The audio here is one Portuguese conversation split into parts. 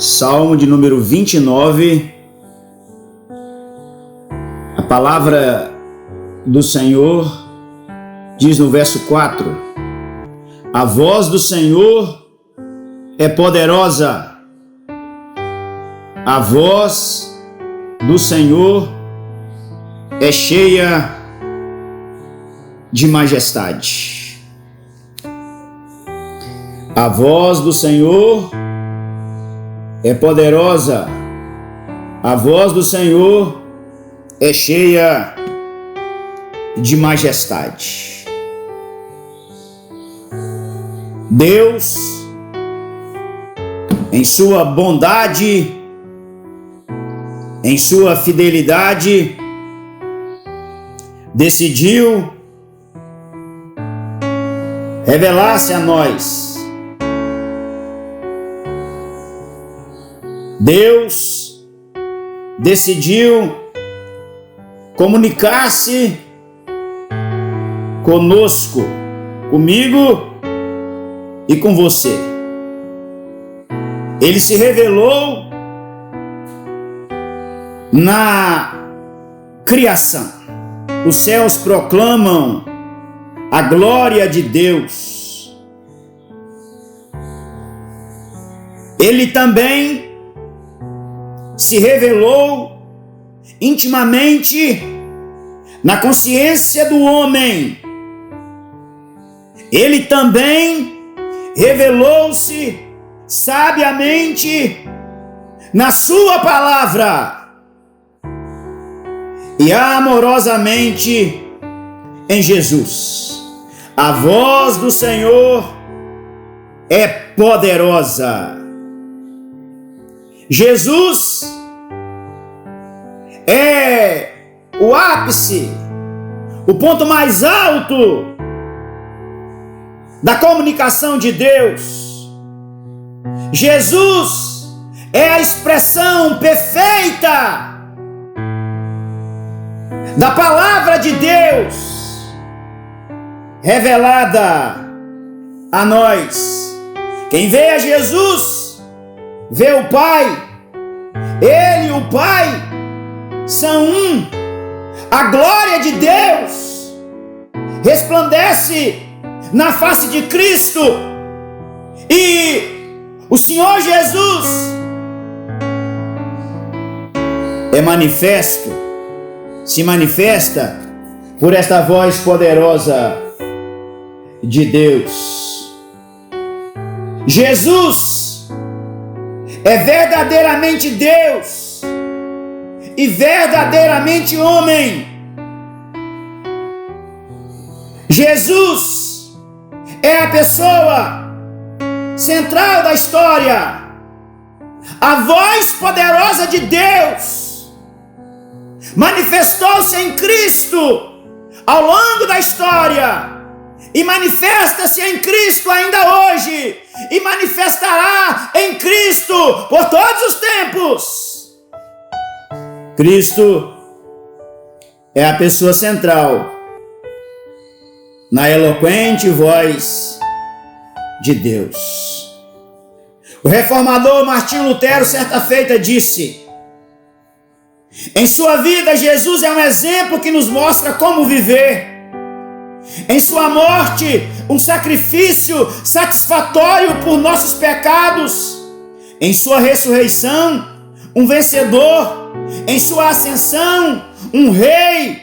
Salmo de número 29, a palavra do Senhor diz no verso 4: a voz do Senhor é poderosa, a voz do Senhor é cheia de majestade. A voz do Senhor é poderosa, a voz do Senhor é cheia de majestade. Deus, em sua bondade, em sua fidelidade, decidiu revelar-se a nós. Deus decidiu comunicar-se conosco, comigo e com você. Ele se revelou na criação. Os céus proclamam a glória de Deus. Ele também se revelou intimamente na consciência do homem. Ele também revelou-se sabiamente na sua palavra e amorosamente em Jesus. A voz do Senhor é poderosa. Jesus é o ápice, o ponto mais alto da comunicação de Deus. Jesus é a expressão perfeita da palavra de Deus revelada a nós. Quem vê a Jesus vê o Pai. Ele e o Pai são um. A glória de Deus resplandece na face de Cristo, e o Senhor Jesus se manifesta por esta voz poderosa de Deus. Jesus é verdadeiramente Deus e verdadeiramente homem. Jesus é a pessoa central da história, a voz poderosa de Deus manifestou-se em Cristo ao longo da história e manifesta-se em Cristo ainda hoje e manifestará em Cristo por todos os tempos. Cristo é a pessoa central na eloquente voz de Deus. O reformador Martinho Lutero, certa feita, disse: em sua vida, Jesus é um exemplo que nos mostra como viver. Em sua morte, um sacrifício satisfatório por nossos pecados. Em sua ressurreição, um vencedor. Em sua ascensão, um rei.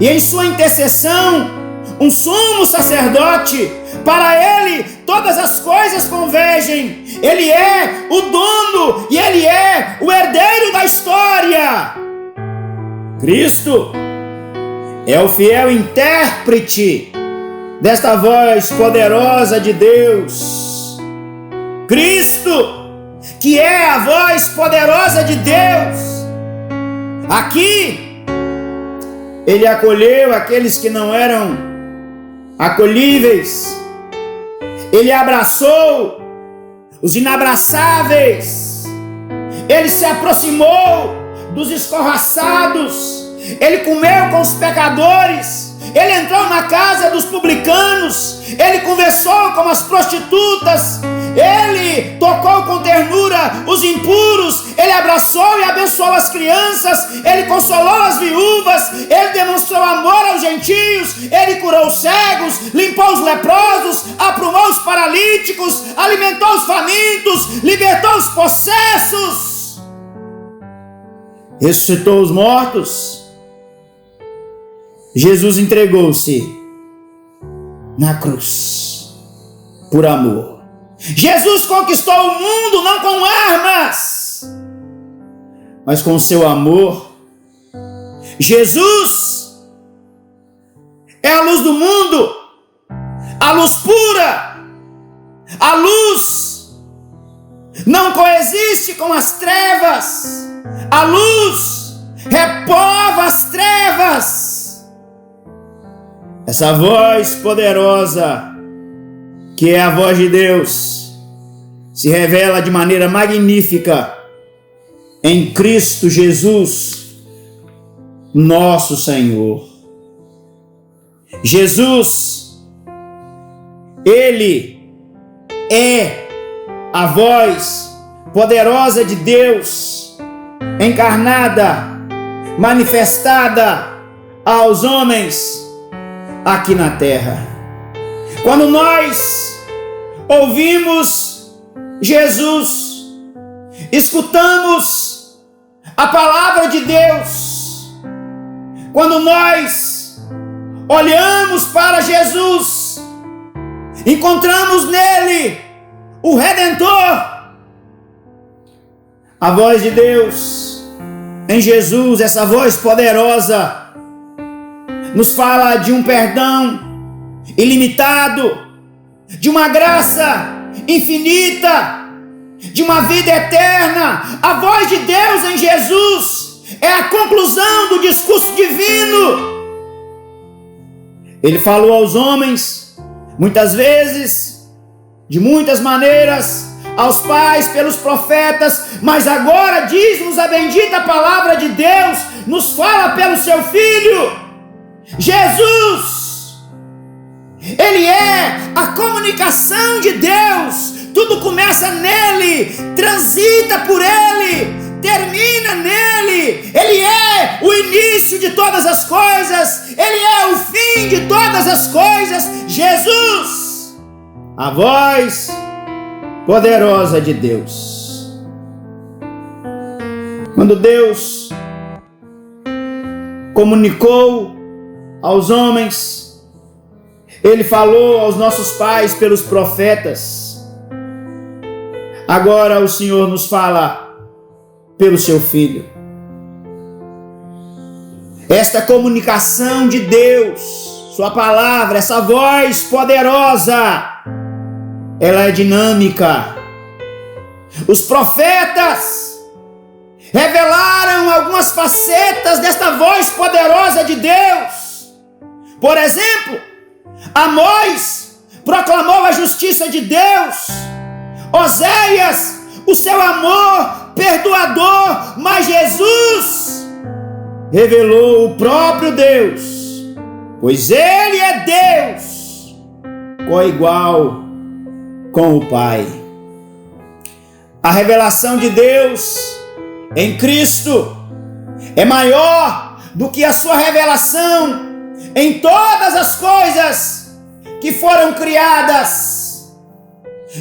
E em sua intercessão, um sumo sacerdote. Para ele todas as coisas convergem. Ele é o dono e ele é o herdeiro da história. Cristo é o fiel intérprete desta voz poderosa de Deus. Cristo, que é a voz poderosa de Deus, aqui ele acolheu aqueles que não eram acolhíveis. Ele abraçou os inabraçáveis. Ele se aproximou dos escorraçados. Ele comeu com os pecadores. Ele entrou na casa dos publicanos. Ele conversou com as prostitutas. Ele tocou com ternura os impuros, ele abraçou e abençoou as crianças, ele consolou as viúvas, ele demonstrou amor aos gentios, ele curou os cegos, limpou os leprosos, aprumou os paralíticos, alimentou os famintos, libertou os possessos, ressuscitou os mortos. Jesus entregou-se na cruz por amor. Jesus conquistou o mundo não com armas, mas com o seu amor. Jesus é a luz do mundo, a luz pura. A luz não coexiste com as trevas. A luz repova as trevas. Essa voz poderosa, que é a voz de Deus, se revela de maneira magnífica em Cristo Jesus, nosso Senhor. Jesus, Ele é a voz poderosa de Deus, encarnada, manifestada aos homens aqui na terra. Quando nós ouvimos Jesus, escutamos a palavra de Deus, quando nós olhamos para Jesus, encontramos nele o Redentor. A voz de Deus em Jesus, essa voz poderosa, nos fala de um perdão ilimitado, de uma graça infinita, de uma vida eterna. A voz de Deus em Jesus é a conclusão do discurso divino. Ele falou aos homens, muitas vezes, de muitas maneiras, aos pais pelos profetas, mas agora diz-nos a bendita palavra de Deus, nos fala pelo seu Filho, Jesus. Ele é a comunicação de Deus. Tudo começa nele, transita por ele, termina nele. Ele é o início de todas as coisas, ele é o fim de todas as coisas. Jesus, a voz poderosa de Deus. Quando Deus comunicou aos homens, ele falou aos nossos pais pelos profetas. Agora o Senhor nos fala pelo seu Filho. Esta comunicação de Deus, sua palavra, essa voz poderosa, ela é dinâmica. Os profetas revelaram algumas facetas desta voz poderosa de Deus. Por exemplo, Amós proclamou a justiça de Deus. Oséias, o seu amor perdoador. Mas Jesus revelou o próprio Deus, pois ele é Deus, coigual com o Pai. A revelação de Deus em Cristo é maior do que a sua revelação em todas as coisas que foram criadas.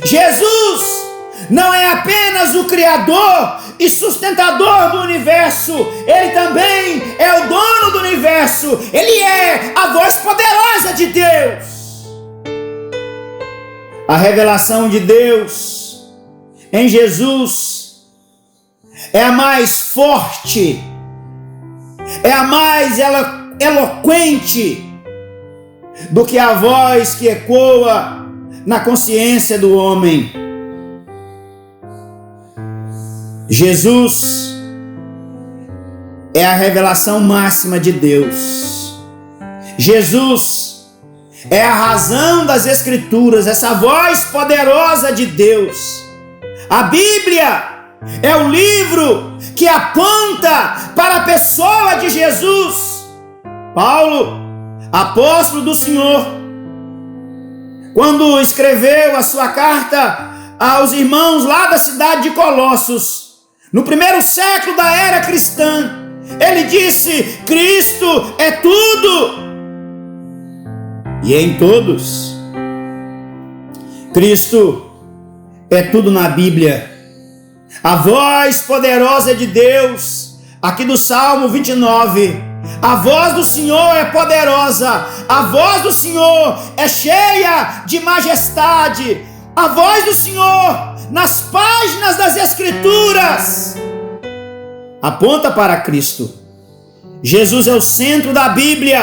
Jesus não é apenas o Criador e sustentador do universo, ele também é o dono do universo. Ele é a voz poderosa de Deus. A revelação de Deus em Jesus é a mais forte, é a mais eloquente do que a voz que ecoa na consciência do homem. Jesus é a revelação máxima de Deus. Jesus é a razão das Escrituras, essa voz poderosa de Deus. A Bíblia é o livro que aponta para a pessoa de Jesus. Paulo, apóstolo do Senhor, quando escreveu a sua carta aos irmãos lá da cidade de Colossos, no primeiro século da era cristã, ele disse: Cristo é tudo e em todos. Cristo é tudo na Bíblia. A voz poderosa de Deus, aqui do Salmo 29, a voz do Senhor é poderosa, a voz do Senhor é cheia de majestade, a voz do Senhor nas páginas das Escrituras aponta para Cristo. Jesus é o centro da Bíblia.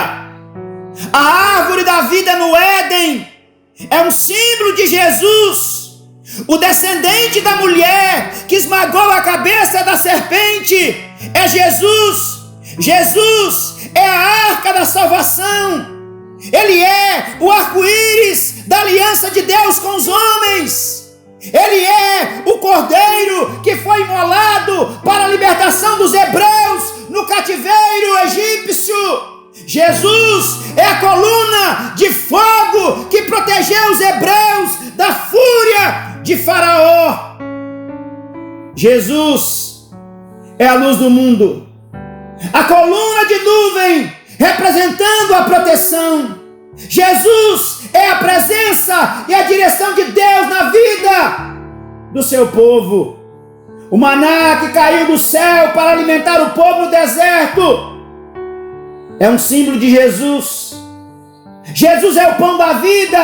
A árvore da vida no Éden é um símbolo de Jesus. O descendente da mulher que esmagou a cabeça da serpente é Jesus. Jesus é a arca da salvação. Ele é o arco-íris da aliança de Deus com os homens. Ele é o cordeiro que foi imolado para a libertação dos hebreus no cativeiro egípcio. Jesus é a coluna de fogo que protegeu os hebreus da fúria de Faraó. Jesus é a luz do mundo, a coluna de nuvem representando a proteção. Jesus é a presença e a direção de Deus na vida do seu povo. O maná que caiu do céu para alimentar o povo no deserto é um símbolo de Jesus. Jesus é o pão da vida.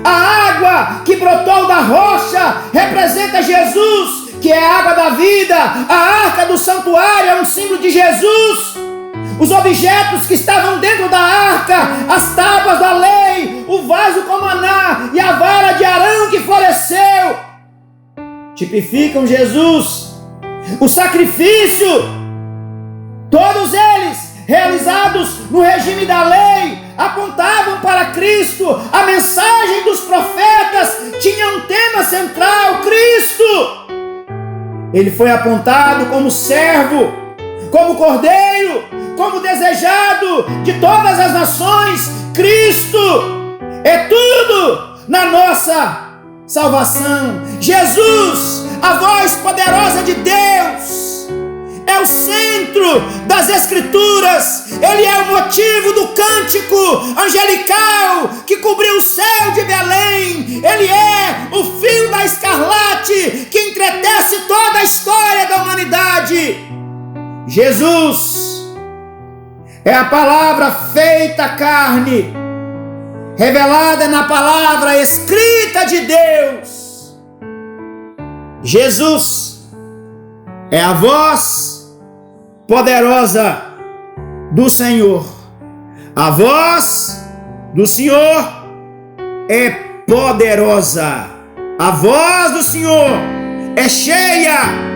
A água que brotou da rocha representa Jesus, que é a água da vida. A arca do santuário é um símbolo de Jesus. Os objetos que estavam dentro da arca, as tábuas da lei, o vaso com maná e a vara de Arão que floresceu, tipificam Jesus. O sacrifício, todos eles realizados no regime da lei, apontavam para Cristo. A mensagem dos profetas tinha um tema central: Cristo. Ele foi apontado como servo, como cordeiro, como desejado de todas as nações. Cristo é tudo na nossa salvação. Jesus, a voz poderosa de Deus, é o centro das Escrituras. Ele é o motivo do cântico angelical que cobriu o céu de Belém. Ele é o fio da escarlate que entretece toda a história da humanidade. Jesus é a palavra feita carne, revelada na palavra escrita de Deus. Jesus é a voz poderosa do Senhor. A voz do Senhor é poderosa. A voz do Senhor é cheia